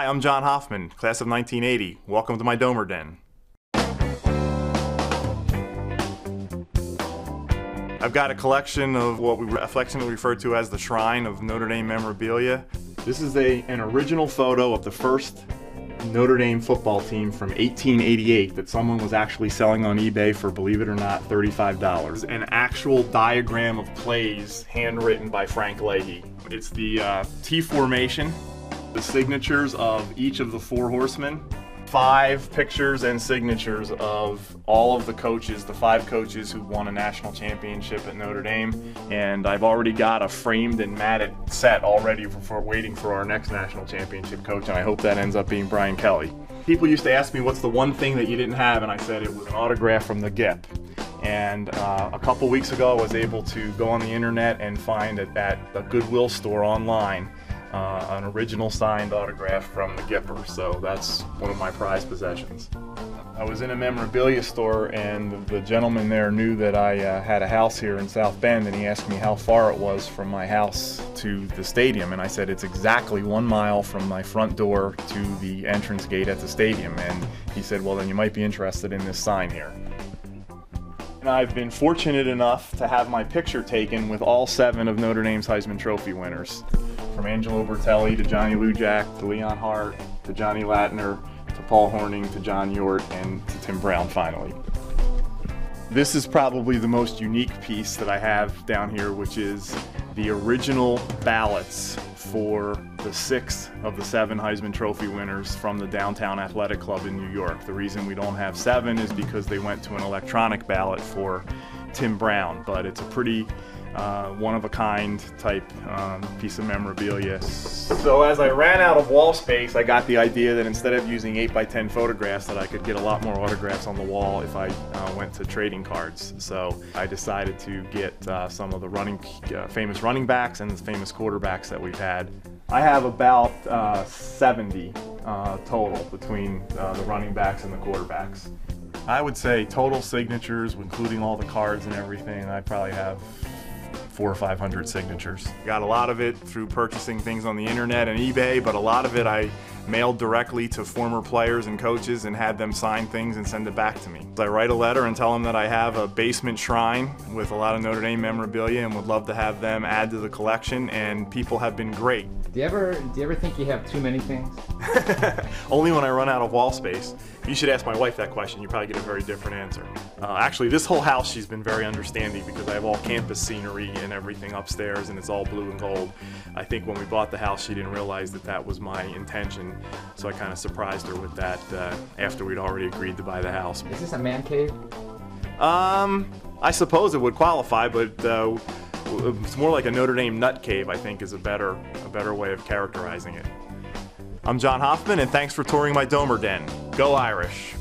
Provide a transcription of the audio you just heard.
Hi, I'm John Hoffman, class of 1980. Welcome to my Domer Den. I've got a collection of what we affectionately refer to as the Shrine of Notre Dame memorabilia. This is an original photo of the first Notre Dame football team from 1888 that someone was actually selling on eBay for, believe it or not, $35. An actual diagram of plays handwritten by Frank Leahy. It's the T formation, the signatures of each of the four horsemen, 5 pictures and signatures of all of the coaches, the 5 coaches who won a national championship at Notre Dame, and I've already got a framed and matted set already for waiting for our next national championship coach, and I hope that ends up being Brian Kelly. People used to ask me, what's the one thing that you didn't have, and I said it was an autograph from the Gip. And a couple weeks ago I was able to go on the internet and find it at a Goodwill store online, an original signed autograph from the Gipper, so that's one of my prized possessions. I was in a memorabilia store and the gentleman there knew that I had a house here in South Bend, and he asked me how far it was from my house to the stadium, and I said it's exactly 1 mile from my front door to the entrance gate at the stadium, and he said, well, then you might be interested in this sign here. And I've been fortunate enough to have my picture taken with all 7 of Notre Dame's Heisman Trophy winners. From Angelo Bertelli to Johnny Lujack to Leon Hart to Johnny Latner to Paul Hornung to John Yort and to Tim Brown finally. This is probably the most unique piece that I have down here, which is the original ballots for the 6 of the 7 Heisman Trophy winners from the Downtown Athletic Club in New York. The reason we don't have 7 is because they went to an electronic ballot for Tim Brown, but it's a pretty one-of-a-kind type piece of memorabilia. So as I ran out of wall space, I got the idea that instead of using 8x10 photographs, that I could get a lot more autographs on the wall if I went to trading cards. So I decided to get some of the famous running backs and the famous quarterbacks that we've had. I have about 70 total between the running backs and the quarterbacks. I would say total signatures, including all the cards and everything, I probably have 400 or 500 signatures. Got a lot of it through purchasing things on the internet and eBay, but a lot of it I mailed directly to former players and coaches and had them sign things and send it back to me. I write a letter and tell them that I have a basement shrine with a lot of Notre Dame memorabilia and would love to have them add to the collection, and people have been great. Do you ever think you have too many things? Only when I run out of wall space. You should ask my wife that question. You probably get a very different answer. Actually, this whole house, she's been very understanding because I have all campus scenery and everything upstairs, and it's all blue and gold. I think when we bought the house, she didn't realize that that was my intention, so I kind of surprised her with that after we'd already agreed to buy the house. Is this a man cave? I suppose it would qualify, but it's more like a Notre Dame nut cave, I think, is a better way of characterizing it. I'm John Hoffman, and thanks for touring my Domer Den. Go Irish!